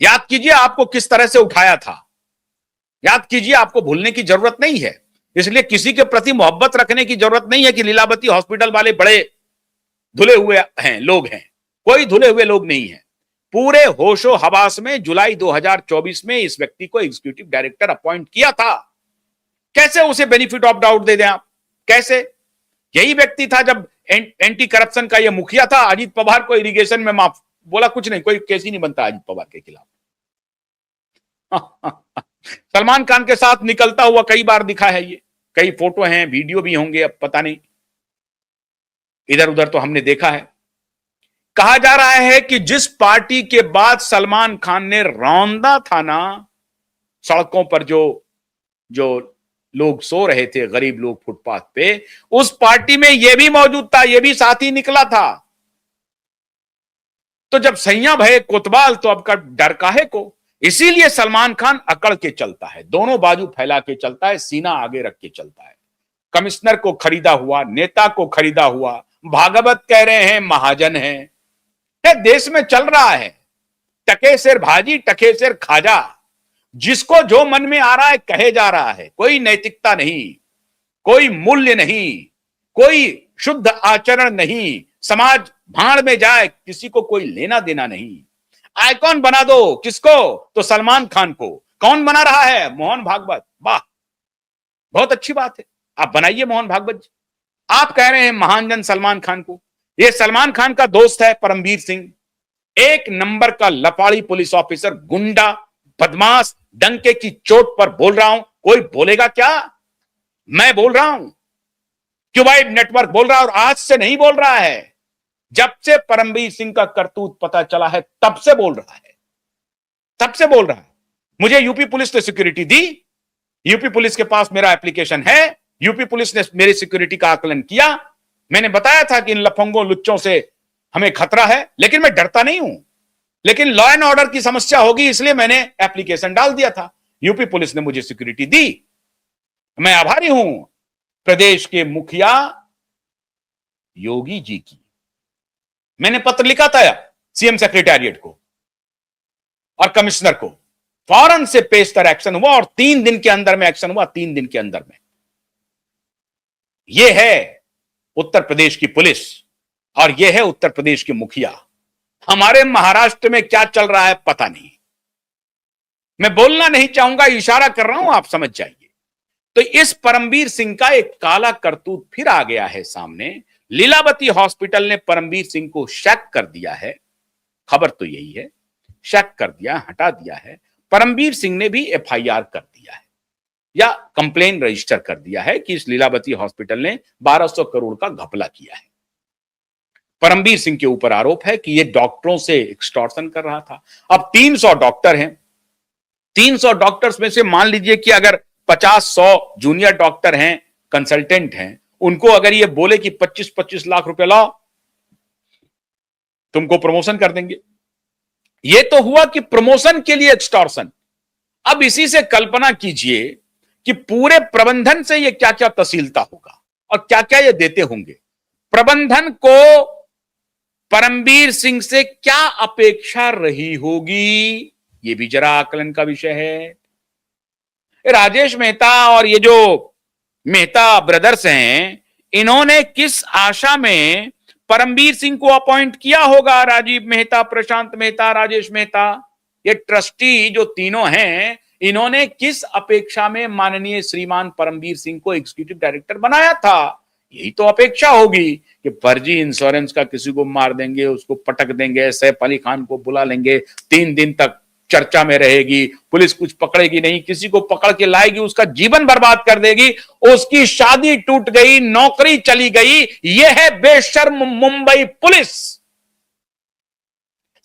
याद कीजिए आपको किस तरह से उठाया था, याद कीजिए, आपको भूलने की जरूरत नहीं है। इसलिए किसी के प्रति मोहब्बत रखने की जरूरत नहीं है कि लीलावती हॉस्पिटल वाले बड़े धुले हुए हैं लोग हैं। कोई धुले हुए लोग नहीं है। पूरे होशो हवास में जुलाई 2024 में इस व्यक्ति को एग्जीक्यूटिव डायरेक्टर अपॉइंट किया था। कैसे उसे बेनिफिट ऑफ डाउट दे दें आप? कैसे? यही व्यक्ति था जब एंटी करप्शन का यह मुखिया था, अजीत पवार को इरिगेशन में माफ बोला, कुछ नहीं, कोई केस ही नहीं बनता अजीत पवार के खिलाफ। सलमान खान के साथ निकलता हुआ कई बार दिखा है ये, कई फोटो हैं, वीडियो भी होंगे, अब पता नहीं, इधर उधर तो हमने देखा है। कहा जा रहा है कि जिस पार्टी के बाद सलमान खान ने रौंदा था ना सड़कों पर, जो जो लोग सो रहे थे, गरीब लोग फुटपाथ पे, उस पार्टी में यह भी मौजूद था, यह भी साथी निकला था। तो जब सैया भये कोतवाल तो अब का डर काहे को? इसीलिए सलमान खान अकड़ के चलता है, दोनों बाजू फैला के चलता है, सीना आगे रख के चलता है। कमिश्नर को खरीदा हुआ, नेता को खरीदा हुआ, भागवत कह रहे हैं महाजन है। देश में चल रहा है टके सिर भाजी टके सिर खाजा, जिसको जो मन में आ रहा है कहे जा रहा है। कोई नैतिकता नहीं, कोई मूल्य नहीं, कोई शुद्ध आचरण नहीं। समाज भाड़ में जाए, किसी को कोई लेना देना नहीं। आइकॉन बना दो किसको? तो सलमान खान को। कौन बना रहा है? मोहन भागवत। वाह, बहुत अच्छी बात है, आप बनाइए मोहन भागवत जी। आप कह रहे हैं महानजन सलमान खान को। यह सलमान खान का दोस्त है परमवीर सिंह, एक नंबर का लपाड़ी पुलिस ऑफिसर, गुंडा, बदमाश, डंके की चोट पर बोल रहा हूं। कोई बोलेगा क्या? मैं बोल रहा हूं, क्यूबाइड नेटवर्क बोल रहा है, और आज से नहीं बोल रहा है। जब से परमवीर सिंह का करतूत पता चला है तब से बोल रहा है, तब से बोल रहा है। मुझे यूपी पुलिस ने सिक्योरिटी दी, यूपी पुलिस के पास मेरा एप्लीकेशन है, यूपी पुलिस ने मेरी सिक्योरिटी का आकलन किया। मैंने बताया था कि इन लफंगों लुच्चों से हमें खतरा है, लेकिन मैं डरता नहीं हूं। लेकिन लॉ एंड ऑर्डर की समस्या होगी, इसलिए मैंने एप्लीकेशन डाल दिया था। यूपी पुलिस ने मुझे सिक्योरिटी दी। मैं आभारी हूं प्रदेश के मुखिया योगी जी की। मैंने पत्र लिखा था सीएम सेक्रेटेरिएट को और कमिश्नर को, फौरन से पेशतर एक्शन हुआ, और 3 दिन के अंदर में एक्शन हुआ, 3 दिन के अंदर में। यह है उत्तर प्रदेश की पुलिस और यह है उत्तर प्रदेश के मुखिया। हमारे महाराष्ट्र में क्या चल रहा है पता नहीं, मैं बोलना नहीं चाहूंगा, इशारा कर रहा हूं, आप समझ जाइए। तो इस परमवीर सिंह का एक काला करतूत फिर आ गया है सामने। लीलावती हॉस्पिटल ने परमवीर सिंह को शक कर दिया है, खबर तो यही है, शक कर दिया, हटा दिया है। परमवीर सिंह ने भी एफआईआर कर दिया है या कंप्लेन रजिस्टर कर दिया है कि इस लीलावती हॉस्पिटल ने 1200 करोड़ का घपला किया है। परमवीर सिंह के ऊपर आरोप है कि यह डॉक्टरों से एक्सटॉर्शन कर रहा था। अब 300 डॉक्टर हैं, 300 डॉक्टर्स में से मान लीजिए कि अगर 50-100 जूनियर डॉक्टर हैं, कंसल्टेंट हैं, उनको अगर ये बोले कि 25-25 लाख रुपए लाओ, तुमको प्रमोशन कर देंगे। ये तो हुआ कि प्रमोशन के लिए एक्सटॉर्शन। अब इसी से कल्पना कीजिए कि पूरे प्रबंधन से ये क्या क्या तसीलता होगा और क्या क्या ये देते होंगे। प्रबंधन को परमवीर सिंह से क्या अपेक्षा रही होगी, ये भी जरा आकलन का विषय है। राजेश मेहता और ये जो मेहता ब्रदर्स हैं, इन्होंने किस आशा में परमवीर सिंह को अपॉइंट किया होगा? राजीव मेहता, प्रशांत मेहता, राजेश मेहता, ये ट्रस्टी जो तीनों हैं, इन्होंने किस अपेक्षा में माननीय श्रीमान परमवीर सिंह को एग्जीक्यूटिव डायरेक्टर बनाया था? यही तो अपेक्षा होगी कि फर्जी इंश्योरेंस का किसी को मार देंगे, उसको पटक देंगे, सैफ अली खान को बुला लेंगे, 3 दिन तक चर्चा में रहेगी, पुलिस कुछ पकड़ेगी नहीं, किसी को पकड़ के लाएगी, उसका जीवन बर्बाद कर देगी, उसकी शादी टूट गई, नौकरी चली गई। यह है बेशर्म मुंबई पुलिस।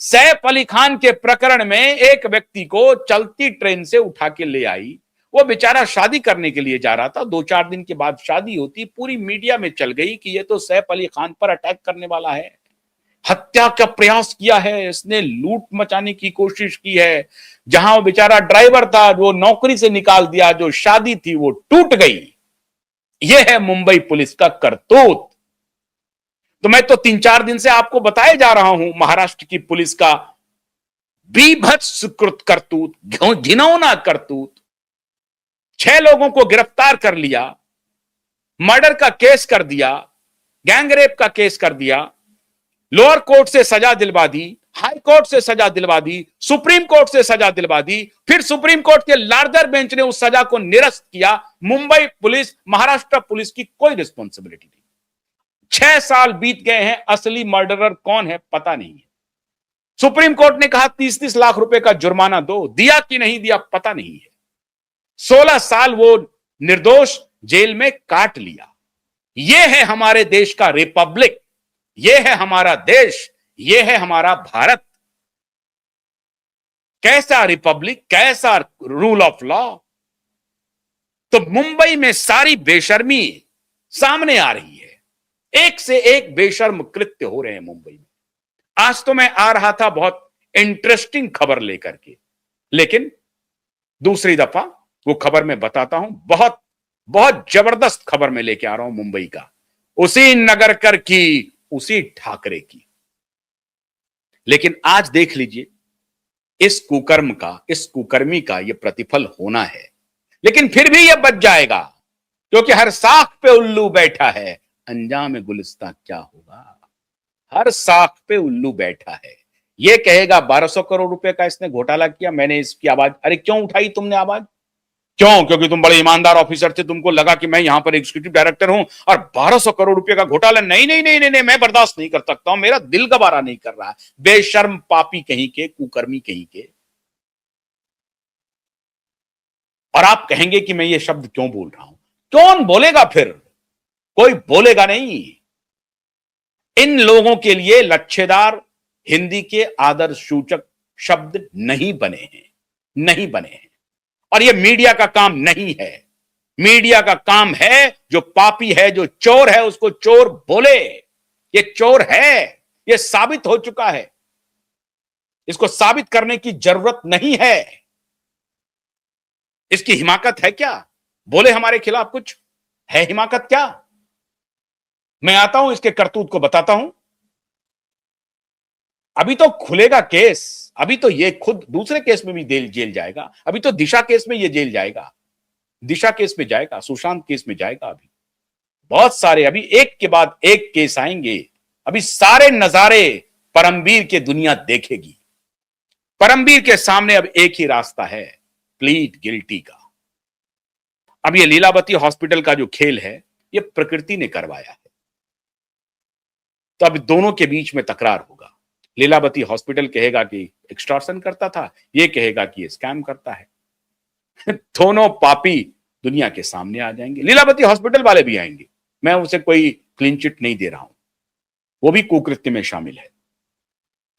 सैफ अली खान के प्रकरण में एक व्यक्ति को चलती ट्रेन से उठा के ले आई, वो बेचारा शादी करने के लिए जा रहा था, 2-4 दिन के बाद शादी होती, पूरी मीडिया में चल गई कि ये तो सैफ अली खान पर अटैक करने वाला है, हत्या का प्रयास किया है, इसने लूट मचाने की कोशिश की है। जहां वो बेचारा ड्राइवर था, वो नौकरी से निकाल दिया, जो शादी थी वो टूट गई। यह है मुंबई पुलिस का करतूत। तो मैं तो 3-4 दिन से आपको बताए जा रहा हूं महाराष्ट्र की पुलिस का बीभत्स कृत करतूत, घिनौना करतूत। 6 लोगों को गिरफ्तार कर लिया, मर्डर का केस कर दिया, गैंगरेप का केस कर दिया, लोअर कोर्ट से सजा दिलवा दी, हाई कोर्ट से सजा दिलवा दी, सुप्रीम कोर्ट से सजा दिलवा दी, फिर सुप्रीम कोर्ट के लार्जर बेंच ने उस सजा को निरस्त किया। मुंबई पुलिस, महाराष्ट्र पुलिस की कोई रिस्पॉन्सिबिलिटी नहीं। 6 साल बीत गए हैं, असली मर्डरर कौन है पता नहीं है। सुप्रीम कोर्ट ने कहा 30-30 लाख रुपए का जुर्माना दो, दिया कि नहीं दिया पता नहीं है। 16 साल वो निर्दोष जेल में काट लिया। यह है हमारे देश का रिपब्लिक, यह है हमारा देश, यह है हमारा भारत। कैसा रिपब्लिक, कैसा रूल ऑफ लॉ। तो मुंबई में सारी बेशर्मी सामने आ रही है, एक से एक बेशर्म कृत्य हो रहे हैं मुंबई में। आज तो मैं आ रहा था बहुत इंटरेस्टिंग खबर लेकर के, लेकिन दूसरी दफा वो खबर मैं बताता हूं। बहुत बहुत जबरदस्त खबर मैं लेके आ रहा हूं मुंबई का, उसी नगरकर की, उसी ठाकरे की। लेकिन आज देख लीजिए, इस कुकर्म का, इस कुकर्मी का यह प्रतिफल होना है। लेकिन फिर भी यह बच जाएगा, क्योंकि हर साख पे उल्लू बैठा है, अंजाम गुलिस्तां क्या होगा। हर साख पे उल्लू बैठा है। यह कहेगा 1200 करोड़ रुपए का इसने घोटाला किया, मैंने इसकी आवाज, अरे क्यों उठाई तुमने आवाज? क्यों? क्योंकि तुम बड़े ईमानदार ऑफिसर थे, तुमको लगा कि मैं यहां पर एग्जीक्यूटिव डायरेक्टर हूं और 1200 करोड़ रुपए का घोटाला, नहीं नहीं नहीं नहीं नहीं, मैं बर्दाश्त नहीं कर सकता हूं, मेरा दिल गवारा नहीं कर रहा। बेशर्म पापी कहीं के, कुकर्मी कहीं के। और आप कहेंगे कि मैं ये शब्द क्यों बोल रहा हूं? कौन बोलेगा फिर? कोई बोलेगा नहीं। इन लोगों के लिए लच्छेदार हिंदी के आदर्श सूचक शब्द नहीं बने हैं, नहीं बने हैं। और यह मीडिया का काम नहीं है। मीडिया का काम है, जो पापी है, जो चोर है, उसको चोर बोले। ये चोर है, यह साबित हो चुका है, इसको साबित करने की जरूरत नहीं है। इसकी हिमाकत है क्या? बोले हमारे खिलाफ कुछ है, हिमाकत क्या? मैं आता हूं, इसके करतूत को बताता हूं। अभी तो खुलेगा केस, अभी तो ये खुद दूसरे केस में भी जेल जाएगा। अभी तो दिशा केस में ये जेल जाएगा, दिशा केस में जाएगा, सुशांत केस में जाएगा। अभी बहुत सारे, अभी एक के बाद एक केस आएंगे। अभी सारे नजारे परमवीर के दुनिया देखेगी। परमवीर के सामने अब एक ही रास्ता है, प्लीड गिल्टी का। अब ये लीलावती हॉस्पिटल का जो खेल है, ये प्रकृति ने करवाया है। तो अब दोनों के बीच में तकरार होगा। लीलावती हॉस्पिटल कहेगा कि एक्सटॉर्शन करता था, ये कहेगा कि ये स्कैम करता है। दोनों पापी दुनिया के सामने आ जाएंगे। लीलावती हॉस्पिटल वाले भी आएंगे, मैं उसे कोई क्लीन चिट नहीं दे रहा हूं, वो भी कुकृत्य में शामिल है।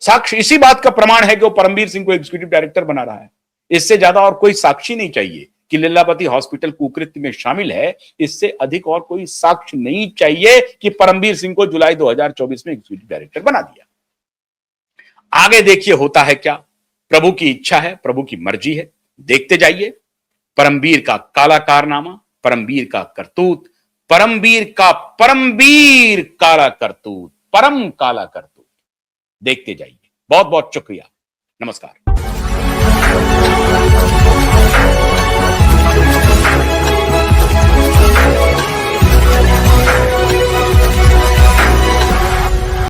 साक्ष्य इसी बात का प्रमाण है कि वो परमवीर सिंह को एग्जीक्यूटिव डायरेक्टर बना रहा है। इससे ज्यादा और कोई साक्षी नहीं चाहिए कि लीलावती हॉस्पिटल कुकृत्य में शामिल है। इससे अधिक और कोई साक्ष्य नहीं चाहिए कि परमवीर सिंह को जुलाई 2024 में एग्जीक्यूटिव डायरेक्टर बना दिया। आगे देखिए होता है क्या। प्रभु की इच्छा है, प्रभु की मर्जी है, देखते जाइए। परमवीर का काला कारनामा, परमवीर का करतूत, परमवीर काला करतूत, परम काला करतूत, देखते जाइए। बहुत बहुत शुक्रिया, नमस्कार।